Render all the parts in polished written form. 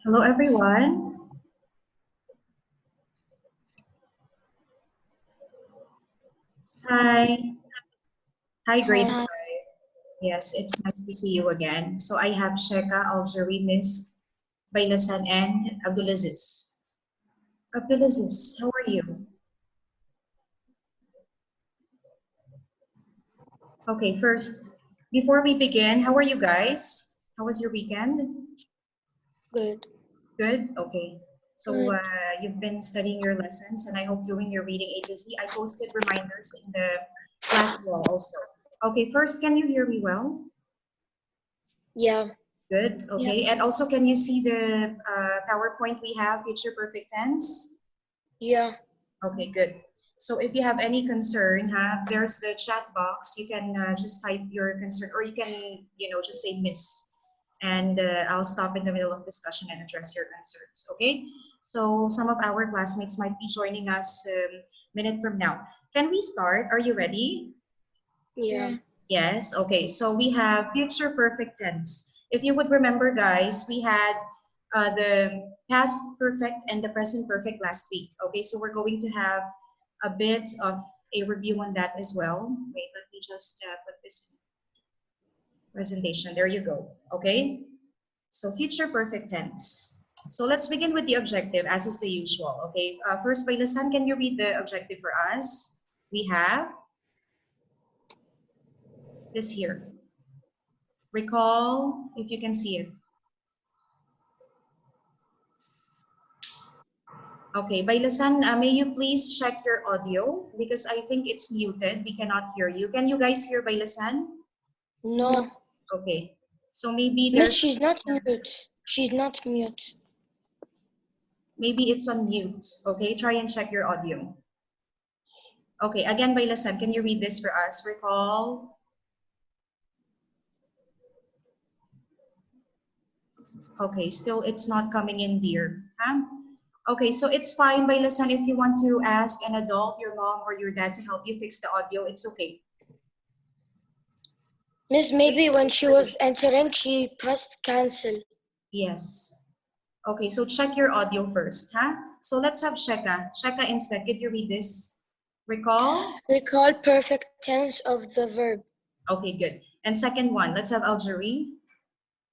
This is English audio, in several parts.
Hello, everyone. Hi. Hi, grade Hi. 5. Yes, it's nice to see you again. So I have Sheka, Aljuri, Miss Bailasan, and Abdulaziz. Abdulaziz, how are you? Okay, first, before we begin, how are you guys? How was your weekend? Good. Good? Okay. So Good. you've been studying your lessons, and I hope doing your reading A to Z. I posted reminders in the class wall also. Okay, first, can you hear me well? Yeah. Good. Yep. Okay. And also, can you see the PowerPoint we have, future perfect tense? Yeah. Okay, good. So if you have any concern, there's the chat box. You can just type your concern, or you can, just say miss. And I'll stop in the middle of discussion and address your concerns. Okay. So some of our classmates might be joining us minute from now. Can we start? Are you ready? Yeah. Yes, okay. So we have future perfect tense. If you would remember, guys, we had the past perfect and the present perfect last week. Okay, so we're going to have a bit of a review on that as well. Wait, let me just put this in presentation. There you go. Okay, so future perfect tense. So let's begin with the objective, as is the usual. Okay, first, Bailasan, can you read the objective for us? We have this here. Recall, if you can see it. Okay, Bailasan, may you please check your audio because I think it's muted. We cannot hear you. Can you guys hear Bailasan? No. Okay, so maybe Miss, there's she's not mute. She's not mute. maybe it's on mute. Okay, try and check your audio. Okay, again, Bailasan, can you read this for us? Recall. Okay, still it's not coming in, dear. Huh? Okay, so it's fine, Bailasan, if you want to ask an adult, your mom or your dad, to help you fix the audio, it's okay. Miss, maybe when she was entering, she pressed cancel. Yes. Okay, so check your audio first, huh? So let's have Sheka. Sheka instead, could you read this? Recall? Recall perfect tense of the verb. Okay, good. And second one, let's have Aljuri.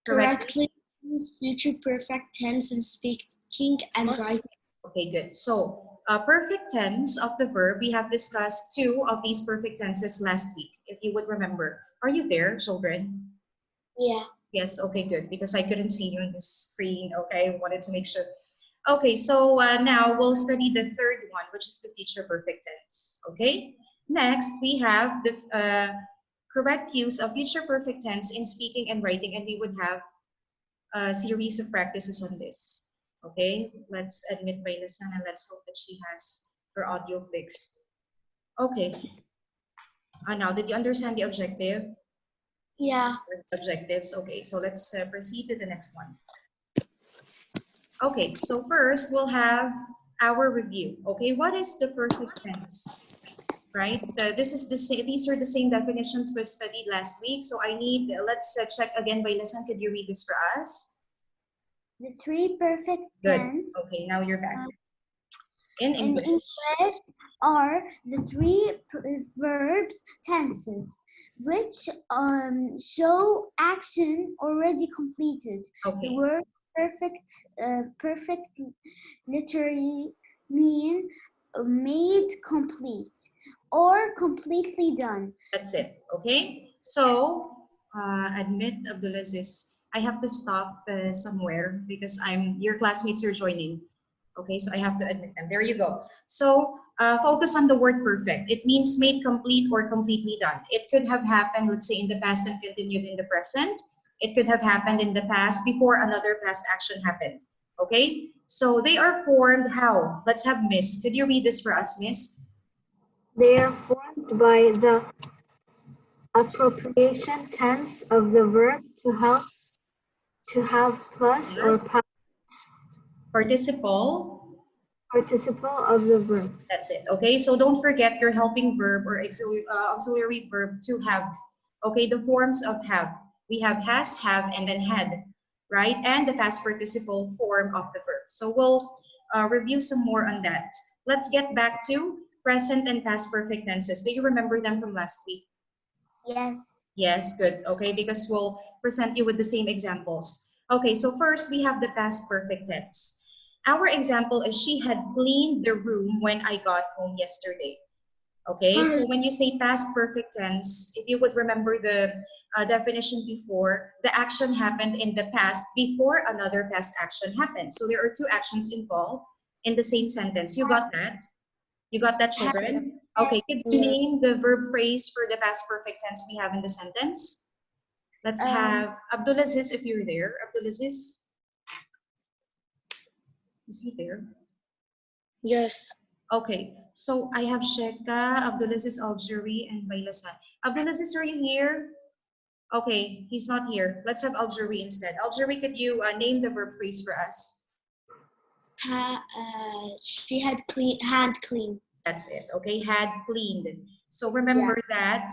Correctly use future perfect tense in speaking and writing. Okay, good. So perfect tense of the verb, we have discussed two of these perfect tenses last week, if you would remember. Are you there, children? Yeah. Yes, okay, good, because I couldn't see you on the screen. Okay, I wanted to make sure. Okay, so now we'll study the third one, which is the future perfect tense. Okay, next we have the correct use of future perfect tense in speaking and writing, and we would have a series of practices on this. Okay, let's admit Bailasan and let's hope that she has her audio fixed. Okay, now did you understand the objective? Yeah. Objectives. Okay, so let's proceed to the next one. Okay, so first we'll have our review. Okay, what is the perfect tense? Right, these are the same definitions we've studied last week. So I need, let's check again. Bailasan, could you read this for us? The three perfect Good. tense Okay, now you're back. In in English. English are the three verbs tenses, which show action already completed. Okay. The word perfect literally mean made complete or completely done. That's it. Okay. So admit Abdulaziz, I have to stop somewhere because your classmates are joining. Okay, so I have to admit them. There you go. So focus on the word perfect. It means made complete or completely done. It could have happened, let's say, in the past and continued in the present. It could have happened in the past before another past action happened. Okay, so they are formed how? Let's have Miss. Could you read this for us, Miss? They are formed by the appropriation tense of the verb to have plus or past Participle. participle of the verb. That's it. Okay, so don't forget your helping verb or auxiliary verb to have. Okay, the forms of have. We have has, have, and then had. right? And the past participle form of the verb. So we'll review some more on that. Let's get back to present and past perfect tenses. Do you remember them from last week? Yes. Yes, good. Okay, because we'll present you with the same examples. Okay, so first we have the past perfect tense. Our example is she had cleaned the room when I got home yesterday. Okay, so when you say past perfect tense, if you would remember the definition before, the action happened in the past before another past action happened. So there are two actions involved in the same sentence. You got that? You got that, children? Okay, could you Yeah. name the verb phrase for the past perfect tense we have in the sentence? Let's have Abdulaziz if you're there. Abdulaziz, is he there? Yes. Okay, so I have Sheka, Abdulaziz Aljuri, and Bailasan. Abdulaziz, are you here? Okay, he's not here. Let's have Aljuri instead. Aljuri, could you name the verb phrase for us? She had cleaned. That's it, okay? Had cleaned. So remember that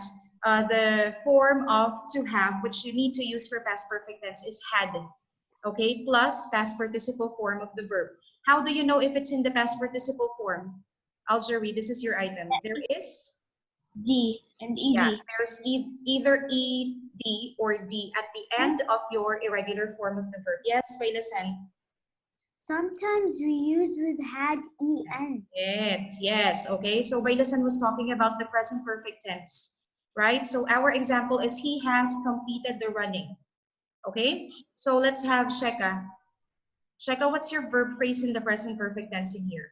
the form of to have, which you need to use for past perfect tense, is had, okay? Plus past participle form of the verb. How do you know if it's in the past participle form? Aljuri, this is your item. There is? D and ed. Yeah, there's either ed or d at the end of your irregular form of the verb. Yes, Bailasan? Sometimes we use with had en. Yes, okay. So Bailasan was talking about the present perfect tense, right? So our example is he has completed the running, okay? So let's have Sheka. Sheka, what's your verb phrase in the present perfect tense in here?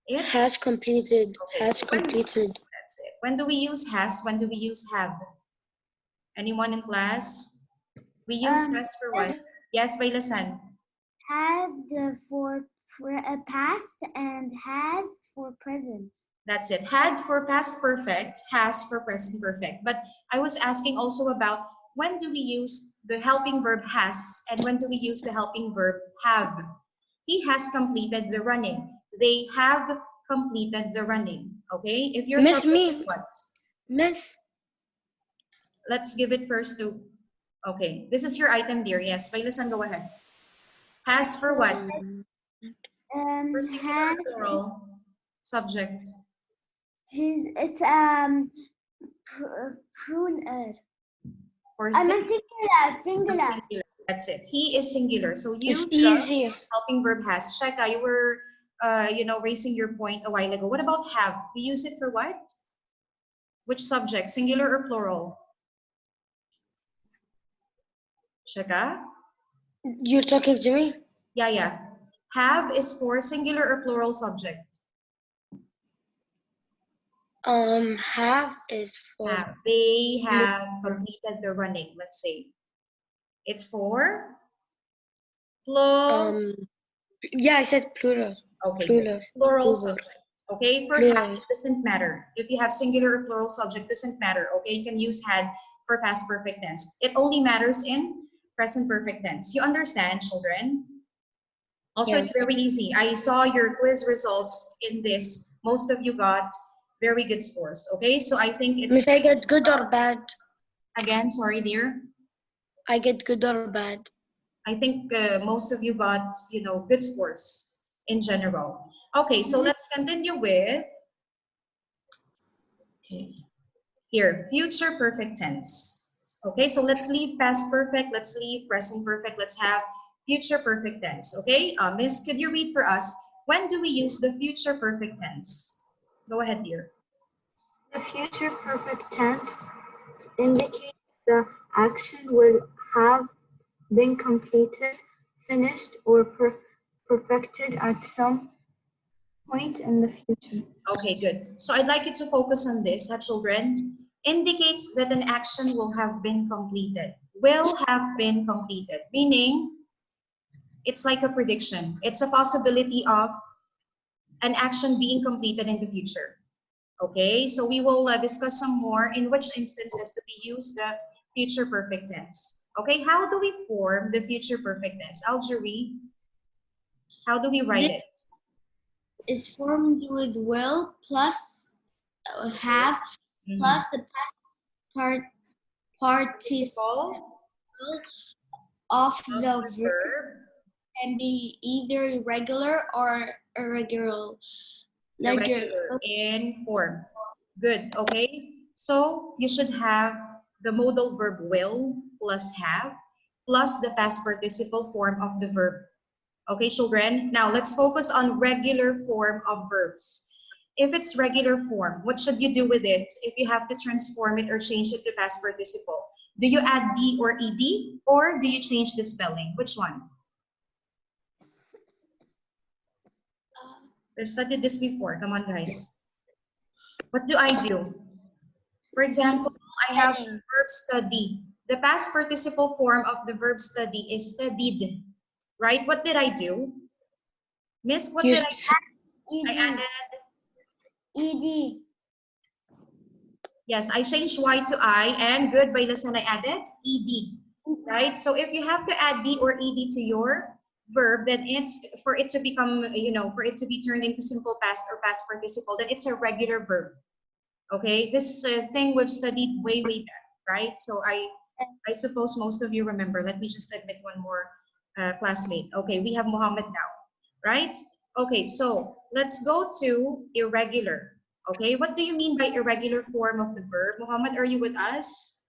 It's Has completed. okay, Has so when- completed. that's it. When do we use has? When do we use have? Anyone in class? We use has for what? Yes, Bailasan. Had for past and has for present. That's it. Had for past perfect, has for present perfect. But I was asking also about when do we use the helping verb has and when do we use the helping verb have? He has completed the running. They have completed the running. Okay? If your Miss subject me. is what? Miss. Let's give it first to. Okay, this is your item, dear. Yes, Bailasan, go ahead. Has for what? For singular Had or plural subject. it's pruner. For I meant singular. singular. That's it. He is singular. So use It's the easy. helping verb has. Sheka, you were, raising your point a while ago. What about have? We use it for what? Which subject? Singular or plural? Sheka? You're talking to me? Yeah. Have is for singular or plural subject? Have is for Have. They have completed the running, let's say. It's for plural. yeah, I said plural. Okay, Plural. plural Plural. subject. Okay, for Plural. have, it doesn't matter. If you have singular or plural subject, doesn't matter. Okay, you can use had for past perfect tense. It only matters in present perfect tense. You understand, children? Also, Yes. it's very easy. I saw your quiz results in this. Most of you got very good scores. Okay, so I think it's Miss, I get good or bad? again. Sorry, dear. I get good or bad? I think most of you got, good scores in general. Okay, so let's continue with, okay, here, future perfect tense. Okay, so let's leave past perfect, let's leave present perfect, let's have future perfect tense. Okay, Miss, could you read for us, when do we use the future perfect tense? Go ahead, dear. The future perfect tense indicates the action will have been completed, finished, or perfected at some point in the future. Okay, good. So I'd like you to focus on this, children. Indicates that an action will have been completed. Will have been completed, meaning it's like a prediction. It's a possibility of an action being completed in the future. Okay, so we will discuss some more in which instances do we use the future perfect tense. Okay, how do we form the future perfect tense? Aljuri, how do we write it? Is formed with will plus have plus the past participle of of the the verb verb. can be either regular or irregular. Irregular in form. Good, okay? So you should have the modal verb will plus have plus the past participle form of the verb. Okay, children? Now let's focus on regular form of verbs. If it's regular form, what should you do with it if you have to transform it or change it to past participle? Do you add D or ED or do you change the spelling? Which one? We've studied this before. Come on, guys. What do I do? For example, I have the verb study. The past participle form of the verb study is studied, right? What did I do? Miss, what did I do? I added, ed. yes, I changed Y to I, and good, by lesson I added ED, right? So if you have to add D or ED to your verb, then it's, for it to become, for it to be turned into simple past or past participle, then it's a regular verb. Okay, this thing we've studied way back, right? So I suppose most of you remember. Let me just admit one more classmate. Okay, we have Muhammad now, right? Okay, so let's go to irregular. Okay, what do you mean by irregular form of the verb? Muhammad, are you with us?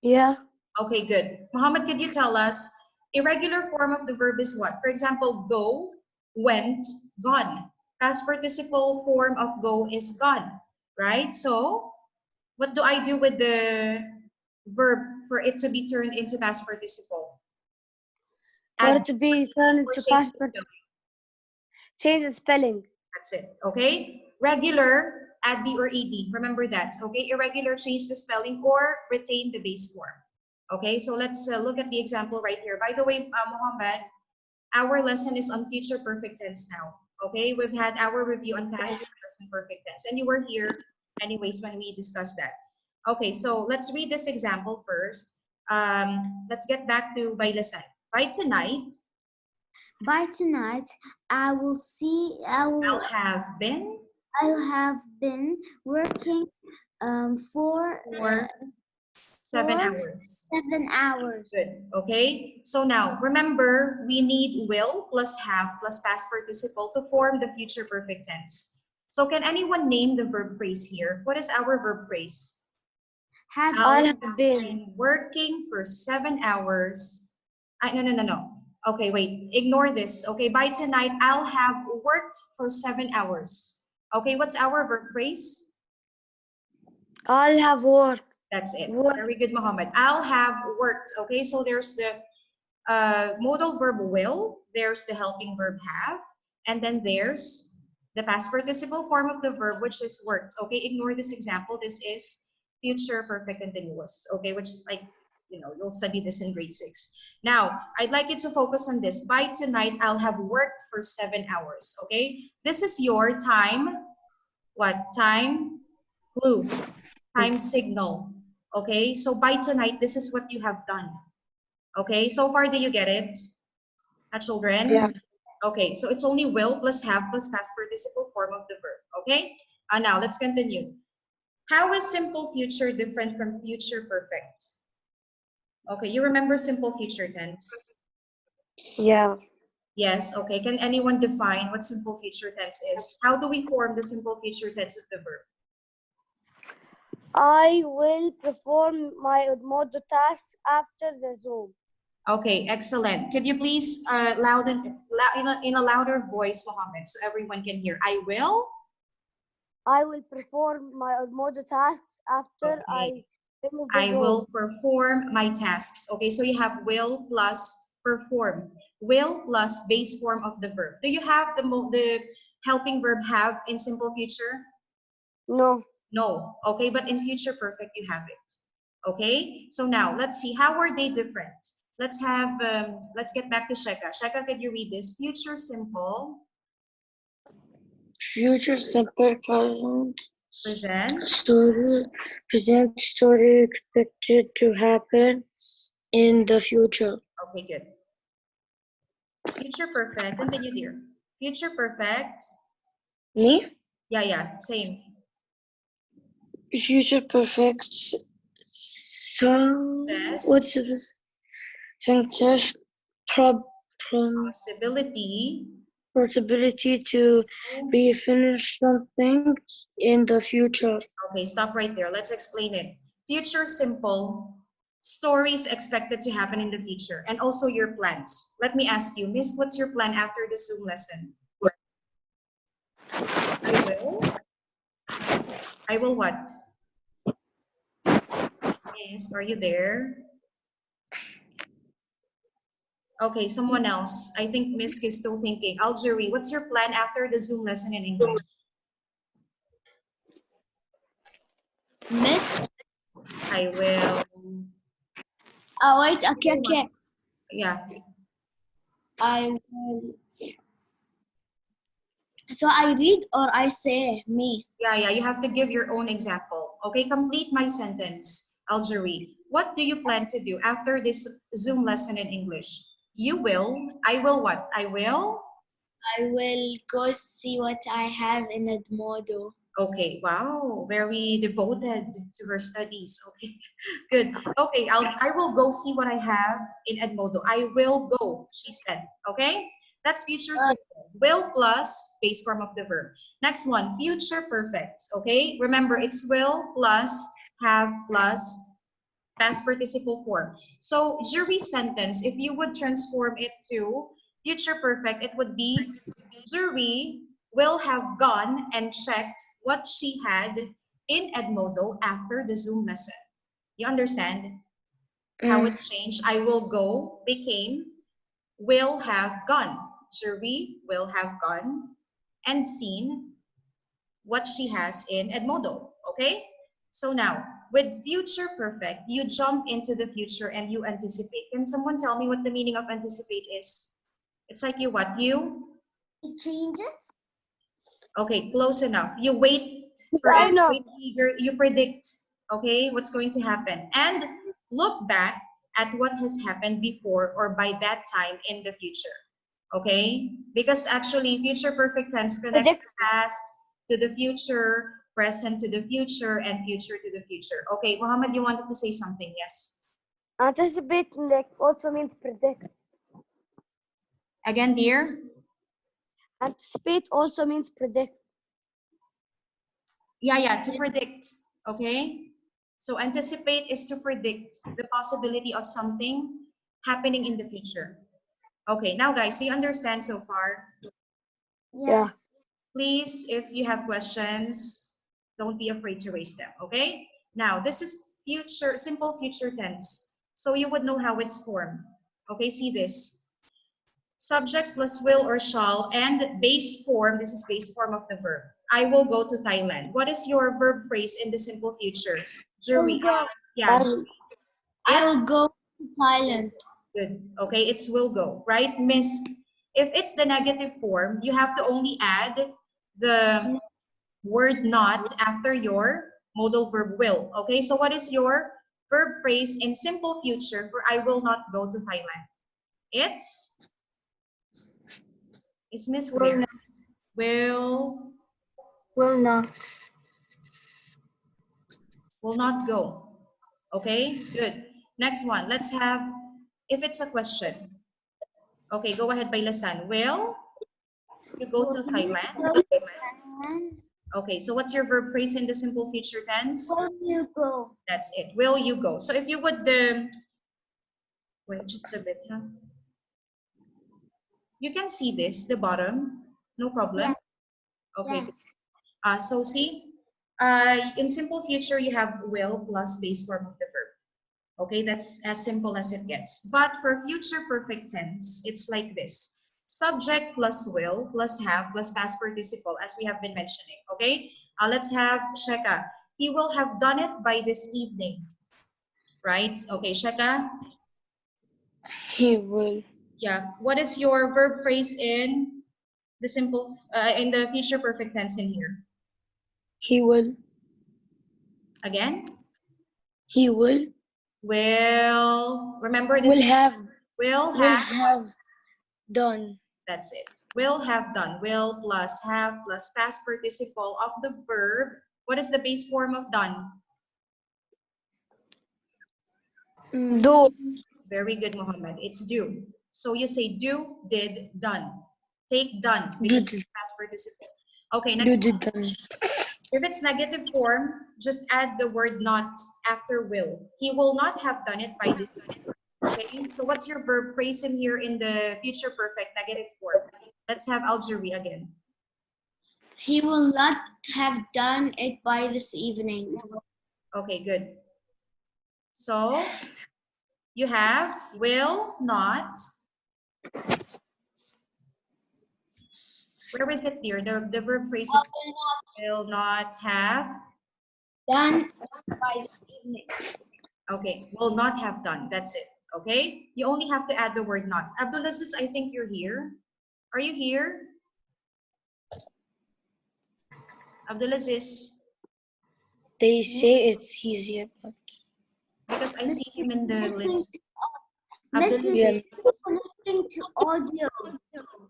Yeah. Okay, good. Muhammad, could you tell us, irregular form of the verb is what? For example, go, went, gone. Past participle form of go is gone, right? So what do I do with the verb for it to be turned into past participle? For Add it to be turned or into change past the participle, spelling. change the spelling. That's it, okay? Regular, add D or ED. Remember that, okay? Irregular, change the spelling or retain the base form. Okay, so let's look at the example right here. By the way, Muhammad, our lesson is on future perfect tense now. Okay, we've had our review on past and present perfect tense, and you were here anyways when we discussed that. Okay, so let's read this example first. Let's get back to by lesson. By tonight, I'll have been working for for 7 hours. 7 hours. Good. Okay. So now remember, we need will plus have plus past participle to form the future perfect tense. So can anyone name the verb phrase here? What is our verb phrase? I'll have been. Working for 7 hours. No. Okay, wait. Ignore this. Okay, by tonight, I'll have worked for 7 hours. Okay, what's our verb phrase? I'll have worked. That's it. Work. Very good, Muhammad. I'll have worked. Okay, so there's the modal verb will, there's the helping verb have, and then there's the past participle form of the verb, which is worked. Okay, ignore this example. This is future perfect continuous. Okay, which is like, you'll study this in grade 6. Now, I'd like you to focus on this. By tonight, I'll have worked for 7 hours. Okay, this is your time. What? Time clue. Time signal. Okay, so by tonight, this is what you have done. Okay, so far, do you get it, children? Yeah. Okay, so it's only will plus have plus past participle form of the verb. Okay, now let's continue. How is simple future different from future perfect? Okay, you remember simple future tense? Yeah. Yes, okay. Can anyone define what simple future tense is? How do we form the simple future tense of the verb? I will perform my Edmodo tasks after the Zoom. Okay, excellent. Could you please in a louder voice, Mohammed, so everyone can hear? I will perform my Edmodo tasks after I finish the I Zoom. will perform my tasks. Okay, so you have will plus perform. Will plus base form of the verb. Do you have the helping verb have in simple future? No. No. Okay, but in future perfect you have it. Okay, so now let's see, how are they different? Let's get back to Sheka. Sheka, could you read this? Future simple. Future simple Present. story expected to happen in the future. Okay, good. Future perfect. Continue, dear. Future perfect. Me? Yeah, same. Future perfect. Yes. What's this? think there's Possibility possibility to be finished something in the future. Okay, stop right there. Let's explain it. Future simple, stories expected to happen in the future, and also your plans. Let me ask you, Miss, what's your plan after the Zoom lesson? I will what? Miss, are you there? Okay, someone else. I think Miss is still thinking. Algerie, what's your plan after the Zoom lesson in English? Miss? I will. Oh, wait, okay. Yeah. I will. So I read or I say me? Yeah, you have to give your own example. Okay, complete my sentence, Algerie. What do you plan to do after this Zoom lesson in English? You will, I will what? I will? I will go see what I have in Edmodo. Okay, wow, very devoted to her studies. Okay, good. Okay, I will go see what I have in Edmodo. I will go, she said. Okay, that's future simple. Will plus base form of the verb. Next one, future perfect. Okay, remember it's will plus have plus past participle form. So jury sentence, if you would transform it to future perfect, it would be jury will have gone and checked what she had in Edmodo after the Zoom lesson. You understand how it's changed? I will go became will have gone. Jury will have gone and seen what she has in Edmodo. Okay? So now, with future perfect, you jump into the future and you anticipate. Can someone tell me what the meaning of anticipate is? It's like you what? You? It changes? Okay, close enough. You wait for I it. know. Wait, you predict, okay, what's going to happen. And look back at what has happened before or by that time in the future. Okay? Because actually, future perfect tense connects the past to the future, present to the future, and future to the future. Okay, Muhammad, you wanted to say something? Yes. Anticipate like also means predict. Again, dear? Anticipate also means predict. Yeah, to predict. Okay? So anticipate is to predict the possibility of something happening in the future. Okay, now guys, do you understand so far? Yes. Please, if you have questions, don't be afraid to raise them, okay? Now, this is future, simple future tense. So you would know how it's formed. Okay, see this. Subject plus will or shall and base form, this is base form of the verb. I will go to Thailand. What is your verb phrase in the simple future? Jury. Yeah, I will go to Thailand. good. Okay, it's will go, right? Miss, if it's the negative form, you have to only add the word not after your modal verb will. Okay, so what is your verb phrase in simple future for I will not go to Thailand? Is Miss clear? Will not. not go. Okay, good. Next one, let's have, if it's a question. Okay, go ahead, Bailasan. Will you go to Thailand? Okay, so what's your verb phrase in the simple future tense? Will you go? That's it. Will you go? So if you would, wait just a bit, huh? You can see this, the bottom, no problem. Okay. Yes. So see, in simple future, you have will plus base form of the verb. Okay, that's as simple as it gets. But for future perfect tense, it's like this. Subject plus will plus have plus past participle, as we have been mentioning. Okay, let's have Sheka. He will have done it by this evening. Right? Okay, Sheka. He will. Yeah. What is your verb phrase in the simple, in the future perfect tense in here? He will. Again? He will. Will. Remember this? Will have. Will Will have. have done. That's it. Will have done. Will plus have plus past participle of the verb. What is the base form of done? Do. Very good, Mohammed. It's do. So you say do, did, done. Take done Do because did. it's past participle. Okay, next Do one. did. If it's negative form, just add the word not after will. He will not have done it by this time. Okay, so what's your verb phrase in here in the future perfect negative form? Let's have Algeria again. He will not have done it by this evening. Okay, good. So you have will not. Where is it there? The verb phrase is will not have. Done by this evening. Okay, will not have done. That's it. Okay, you only have to add the word not. Abdulaziz, I think you're here. Are you here? Abdulaziz, They say it's easier, but because I see him in the list. Miss Abdulaziz, connecting to audio.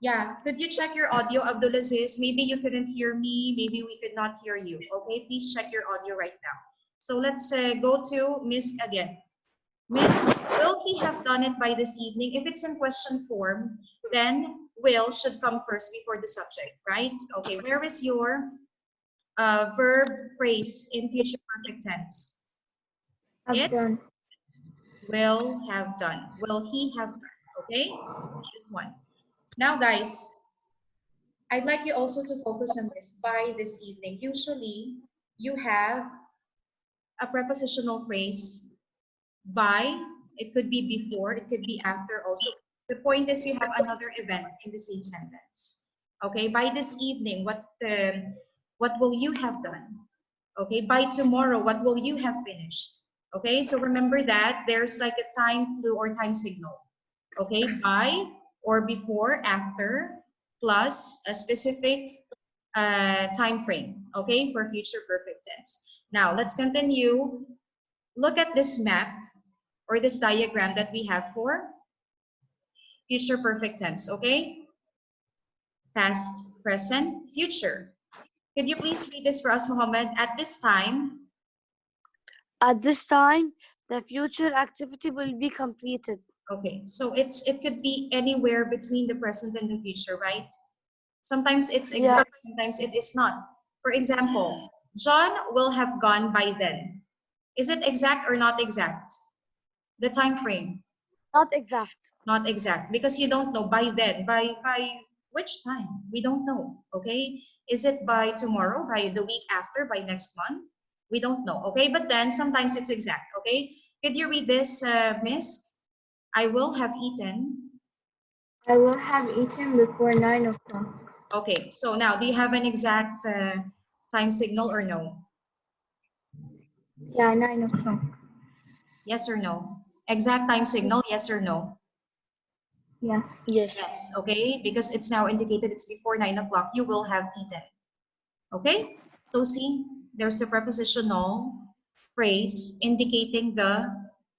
yeah, could you check your audio, Abdulaziz? Maybe you couldn't hear me. Maybe we could not hear you. Okay, please check your audio right now. So let's go to Miss again. Miss, will he have done it by this evening? If it's in question form, then will should come first before the subject, right? Okay, where is your verb phrase in future perfect tense? Have It done. will have done. Will he have done? Okay, this one. Now, guys, I'd like you also to focus on this by this evening. Usually, you have a prepositional phrase by. It could be before, it could be after also. The point is you have another event in the same sentence. Okay, by this evening, what will you have done? Okay, by tomorrow, what will you have finished? Okay, so remember that there's like a time clue or time signal. Okay, by or before, after, plus a specific time frame. Okay, for future perfect tense. Now, let's continue. Look at this map or this diagram that we have for future perfect tense, okay? Past, present, future. Could you please read this for us, Mohammed? At this time, At this time, the future activity will be completed. okay, so it could be anywhere between the present and the future, right? Sometimes it's exact, sometimes it is not. For example, John will have gone by then. Is it exact or not exact? The time frame. Not exact. Not exact, because you don't know by then, by which time? We don't know, okay? Is it by tomorrow, by the week after, by next month? We don't know, okay? But then sometimes it's exact, okay? Could you read this, Miss? I will have eaten. I will have eaten before 9 o'clock. Okay, so now do you have an exact time signal or no? Yeah, 9 o'clock. Yes or no? Exact time signal, yes or no? Yes. yes. Yes, okay, because it's now indicated it's before 9 o'clock, you will have eaten. Okay, so see, there's a prepositional phrase indicating the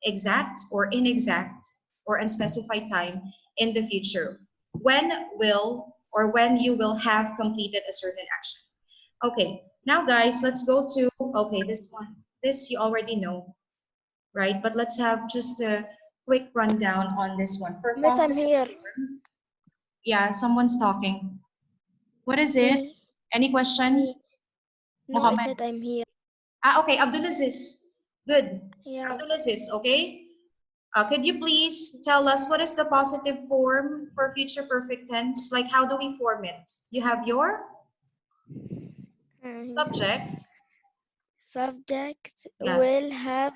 exact or inexact or unspecified time in the future. When will or when you will have completed a certain action. Okay, now guys, let's go to, okay, this one. This you already know, right? But let's have just a quick rundown on this one. For Miss, I'm positive here. form, yeah, someone's talking. What is it? Me. Any question? Me. No, I Mohammed. said I'm here. Ah, okay, Abdulaziz. Good. Yeah. Abdulaziz, okay? Could you please tell us what is the positive form for future perfect tense? Like, how do we form it? You have your subject. Subject Yeah. will have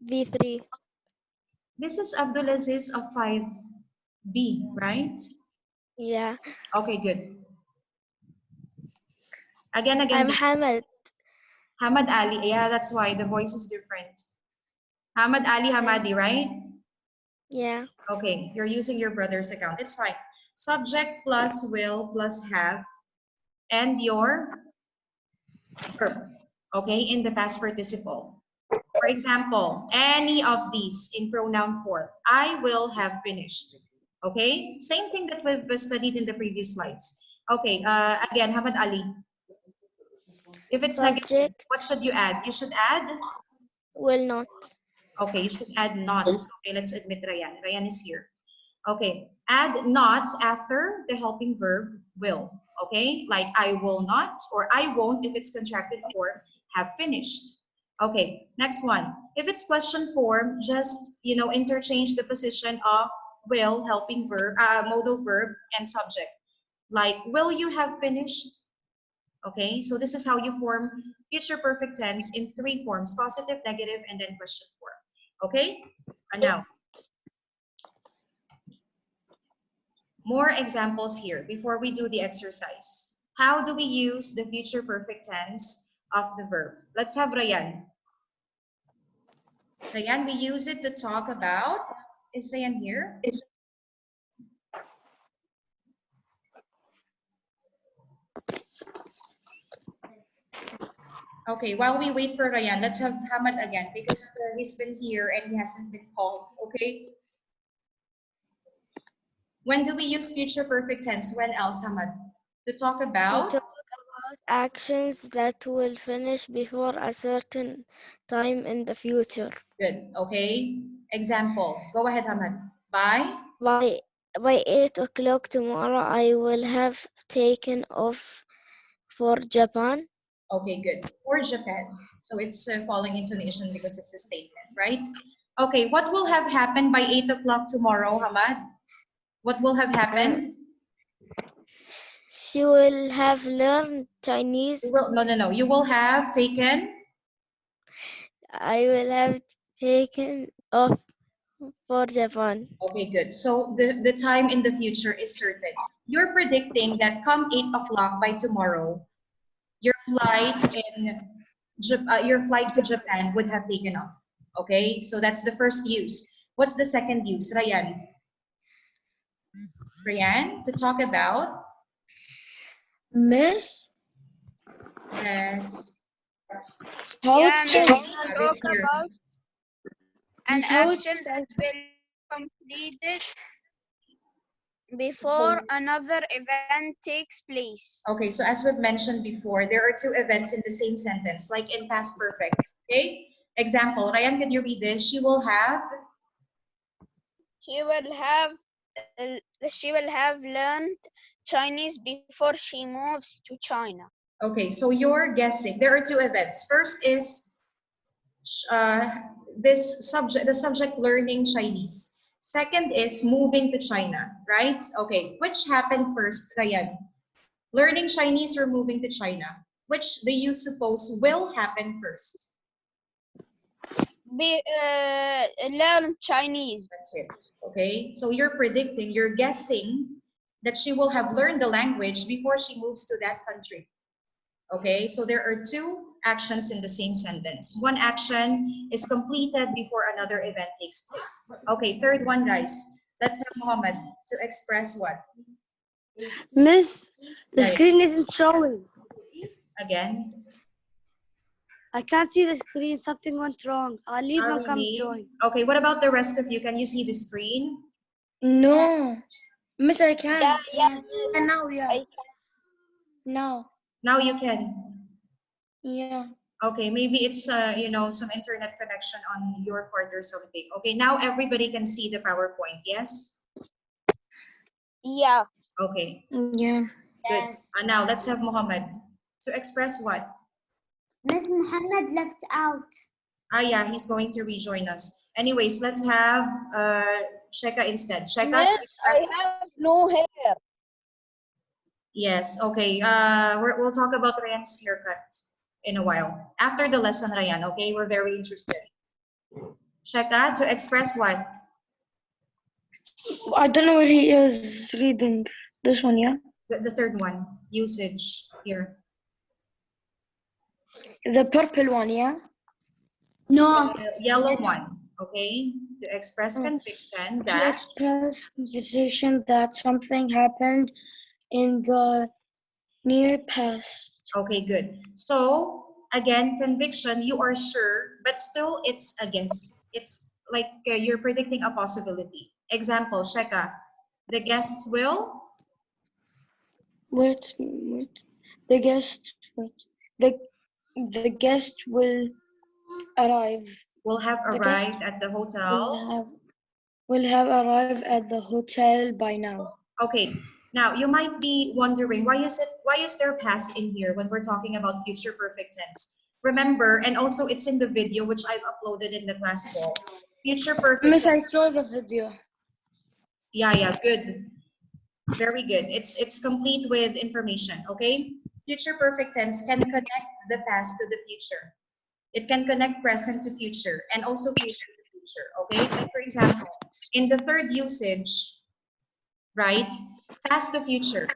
V3. This is Abdulaziz of 5B, right? Yeah. Okay, good. Again. I'm Hamad. Hamad Ali. Yeah, that's why the voice is different. Hamad Ali Hamadi, right? Yeah. Okay, you're using your brother's account. It's fine. Subject plus will plus have and your verb, okay, in the past participle. For example, any of these in pronoun form. I will have finished. Okay, same thing that we've studied in the previous slides. Okay, again, Hamad Ali. If it's negative, Subject what should you add? You should add will not. Okay, you should add not. Okay, let's admit Ryan. Ryan is here. Okay, add not after the helping verb will. Okay, like I will not or I won't if it's contracted form have finished. Okay, next one. If it's question form, just interchange the position of will, helping verb, modal verb, and subject. Like, will you have finished? Okay, so this is how you form future perfect tense in 3 forms: positive, negative, and then question form. Okay, and now more examples here before we do the exercise. How do we use the future perfect tense of the verb? Let's have Ryan. Ryan, we use it to talk about, is Ryan here? Okay, while we wait for Ryan, let's have Hamad again because he's been here and he hasn't been called, okay? When do we use future perfect tense? When else, Hamad? To talk To about? talk about actions that will finish before a certain time in the future. Good, okay? Example, go ahead, Hamad. By? By 8 o'clock tomorrow, I will have taken off for Japan. Okay, good. For Japan. So it's falling into nation because it's a statement, right? Okay, what will have happened by 8 o'clock tomorrow, Hamad? What will have happened? She will have learned Chinese. You will, no. You will have taken? I will have taken off for Japan. Okay, good. So the time in the future is certain. You're predicting that come 8 o'clock by tomorrow, your flight your flight to Japan would have taken off. Okay, so that's the first use. What's the second use, Ryan? Ryan, to talk about? Miss? Yes. How Yeah, it Miss, says, This talk here. about an Miss, how it action that says, will completed before another event takes place. Okay, so as we've mentioned before, there are 2 events in the same sentence, like in past perfect. Okay? Example, Ryan, can you read this? She will have? She will have she will have learned Chinese before she moves to China. Okay, so you're guessing. There are 2 events. First is uh, the subject learning Chinese. Second is moving to China, right? Okay, which happened first, Ryan? Learning Chinese or moving to China? Which do you suppose will happen first? Learn Chinese. That's it. Okay, so you're guessing that she will have learned the language before she moves to that country. Okay, so there are 2 actions in the same sentence. One action is completed before another event takes place. Okay, third one, guys. Let's have Muhammad to express what? Miss, the Right. screen isn't showing. Again. I can't see the screen. Something went wrong. I'll leave Oh, and come really? join. Okay, what about the rest of you? Can you see the screen? no. Miss, I can't. Yeah, Yes. Miss, And now, yeah. I Now. Now you can. Yeah. Okay, maybe it's some internet connection on your part or something. Okay, now everybody can see the PowerPoint, yes? yeah. Okay, Yeah. good. Yes. Now let's have Muhammad to express what? Miss Muhammad left out. Yeah, he's going to rejoin us. Anyways, let's have Sheka instead. Sheka to Miss, express. I have no hair. Yes, okay. We'll talk about Ryan's haircut in a while. After the lesson, Ryan, okay? We're very interested. Sheka to express what? I don't know what he is reading. This one, yeah? The third one, usage here. The purple one, yeah? No. The yellow one, okay? To express conviction To that, express conversation that something happened in the near past. okay, good. So, again, conviction, you are sure, but still it's a guess. It's like you're predicting a possibility. Example, Sheka, the guests will? Wait. The guest, wait. The guest will arrive will have I guess arrived at the hotel. Will have arrived at the hotel by now. Okay, now you might be wondering why is there past in here when we're talking about future perfect tense? Remember, and also it's in the video which I've uploaded in the class wall. Future perfect Miss, I tense. saw the video. Yeah, good. Very good. It's complete with information, okay? Future perfect tense can connect the past to the future. It can connect present to future and also future to future, okay? Like for example, in the third usage, right? Past to future.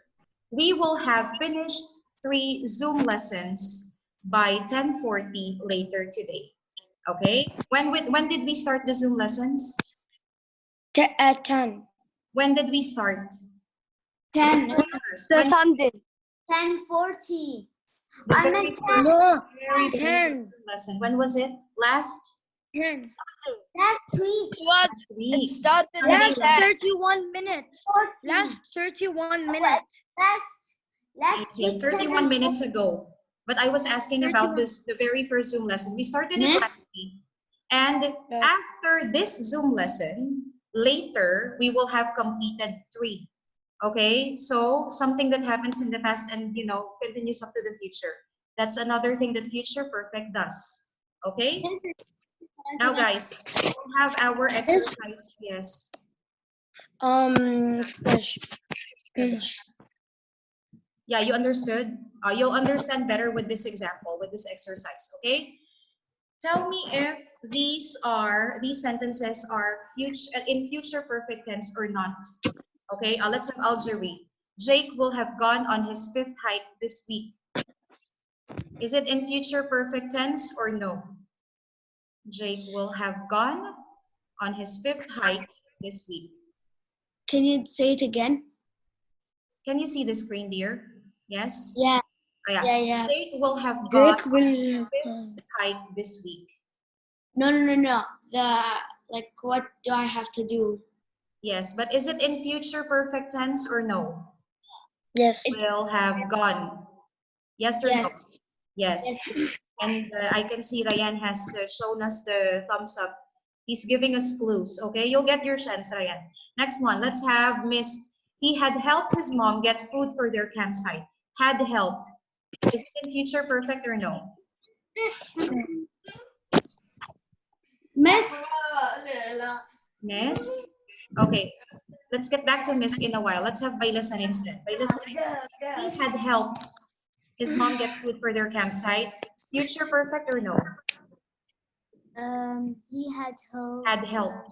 We will have finished 3 Zoom lessons by 10:40 later today. Okay? When did we start the Zoom lessons? At 10. When did we start? 10. When- Sunday. 10:40. the I very meant first- 10. No, very 10. first lesson. When was it? Last 10. Last week. week. It started Last at 10. 31 minutes. Last 31 minutes. Yes, 31 minutes ago. But I was asking about 31. this, the very first Zoom lesson. We started it Miss? last week. And after this Zoom lesson, later, we will have completed 3. Okay? So something that happens in the past and, continues up to the future. That's another thing that future perfect does. Okay? Now, guys, we'll have our exercise. Yes. Fish. Yeah, you understood? You'll understand better with this example, with this exercise, okay? Tell me if these sentences are in future perfect tense or not. Okay, let's have Algerie. Jake will have gone on his 5th hike this week. Is it in future perfect tense or no? Jake will have gone on his 5th hike this week. Can you say it again? Can you see the screen, dear? Yes? Yeah. Oh, yeah. Yeah. Jake will have gone Jake on will his have 5th gone. hike this week. No. What do I have to do? Yes, but is it in future perfect tense or no? Yes. Will have gone. Yes or no? Yes. Yes. And I can see Ryan has shown us the thumbs up. He's giving us clues. Okay, you'll get your chance, Ryan. Next one, let's have Miss. He had helped his mom get food for their campsite. Had helped. Is it in future perfect or no? Miss? Miss? Okay, let's get back to Miss in a while. Let's have Bailasan instead. Bailasan, he had helped his mom get food for their campsite. Future perfect or no? He had helped. Had helped.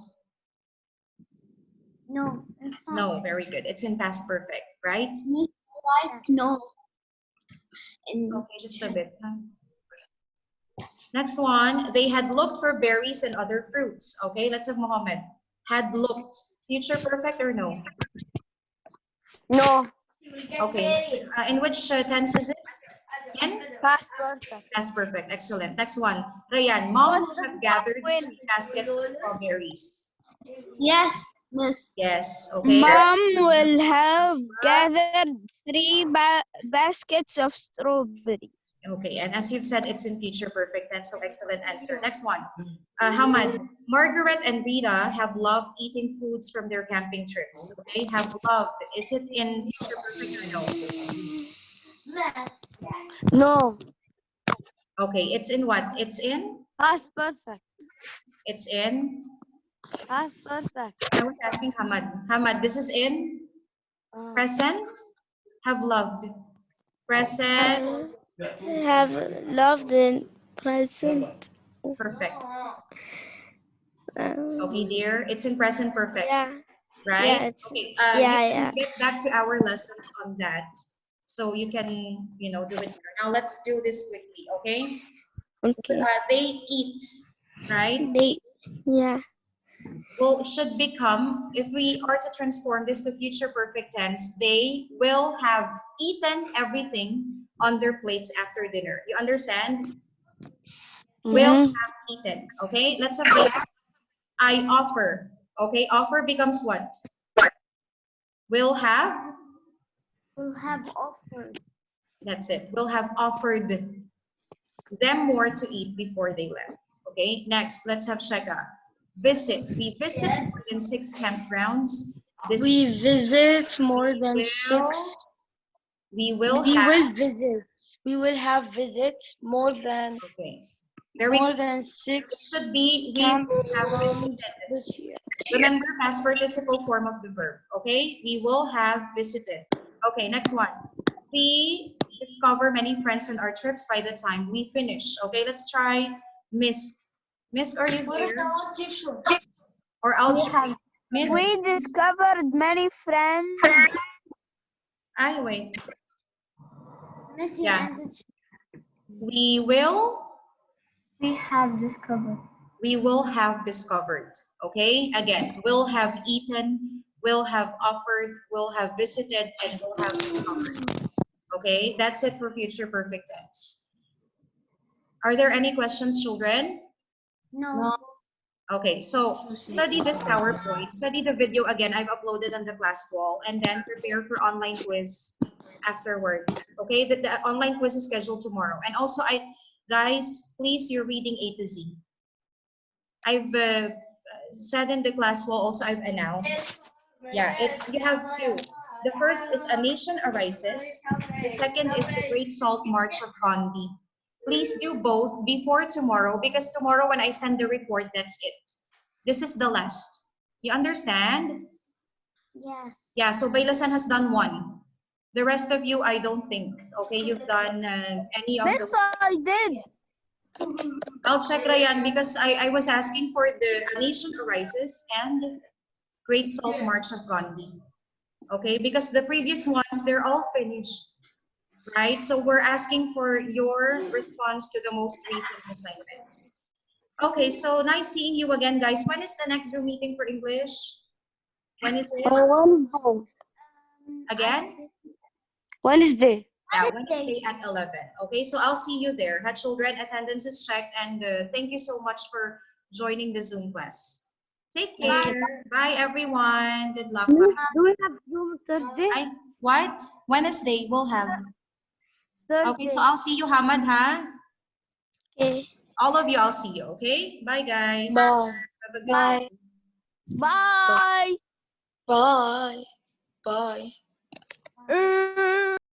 No, it's not. No, very good. It's in past perfect, right? No. Okay, just a bit. Next one, they had looked for berries and other fruits. Okay, let's have Mohammed. Had looked. Future perfect or no? No. Okay. In which tense is it? In? Past perfect. Past perfect. Excellent. Next one. Rayan, mom will have gathered 3 baskets of strawberries. Yes, Miss. Yes. Okay. Mom will have gathered 3 baskets of strawberry. Okay, and as you've said, it's in future perfect tense, so excellent answer. Next one. Hamad, Margaret and Rita have loved eating foods from their camping trips. Okay, have loved. Is it in future perfect or no? No. Okay, it's in what? It's in? Past perfect. It's in? Past perfect. I was asking Hamad. Hamad, this is in? Present? Have loved. Present? Have loved in present. Perfect. Um, Okay, dear. It's in present perfect. yeah. Right? Yeah, it's- okay. yeah, you can yeah. get back to our lessons on that. So you can, do it here. Now let's do this quickly, okay? Okay. They eat, right? Yeah. Well, should become, if we are to transform this to future perfect tense, they will have eaten everything on their plates after dinner. You understand? Will have eaten, okay? Let's have this. I offer, okay? Offer becomes what? Will have? Will have offered. That's it. Will have offered them more to eat before they left. Okay, next, let's have Sheka. Visit. We visit more than 6 campgrounds. This We visit more than will, 6. we will We have, will visit. We will have visit more than okay. Very good. It 6 should be, we will have campgrounds visited. this year. Remember, past participle form of the verb, okay? We will have visited. Okay, next one. We discover many friends on our trips by the time we finish. Okay, let's try Miss. Miss, are you here? Or I'll try. Miss, We discovered many friends. I wait. Messi Yeah. and it's We will We have have discovered. Okay, again, will have eaten, will have offered, will have visited, and will have discovered. Okay, that's it for future perfect tense. Are there any questions, children? no. Okay, so study this PowerPoint, study the video again. I've uploaded on the class wall, and then prepare for online quiz afterwards. Okay, the online quiz is scheduled tomorrow. And also, guys, please, you're reading A to Z. I've said in the class wall, also I've announced. Yeah, you have two. The first is A Nation Arises. The second is The Great Salt March of Gandhi. Please do both before tomorrow, because tomorrow when I send the report, that's it. This is the last. You understand? Yes. Yeah, so Baylasan has done one. The rest of you, I don't think. Okay, you've done any of Miss, those. I did. I'll check, Ryan, because I was asking for the A Nation Arises and Great Salt March of Gandhi. Okay, because the previous ones, they're all finished, right? So we're asking for your response to the most recent assignments. Okay, so nice seeing you again, guys. When is the next Zoom meeting for English? When is it? Again? Wednesday. Yeah, Wednesday at 11. Okay, so I'll see you there. Ha, children, attendance is checked, and thank you so much for joining the Zoom class. Take care. Bye, everyone. Good luck. Do we have Zoom Thursday? What? Wednesday, we'll have. Okay, so I'll see you, Hamad, huh? Okay. All of you, I'll see you, okay? Bye, guys. Bye. Have a good Bye. day. Bye. Bye. Bye.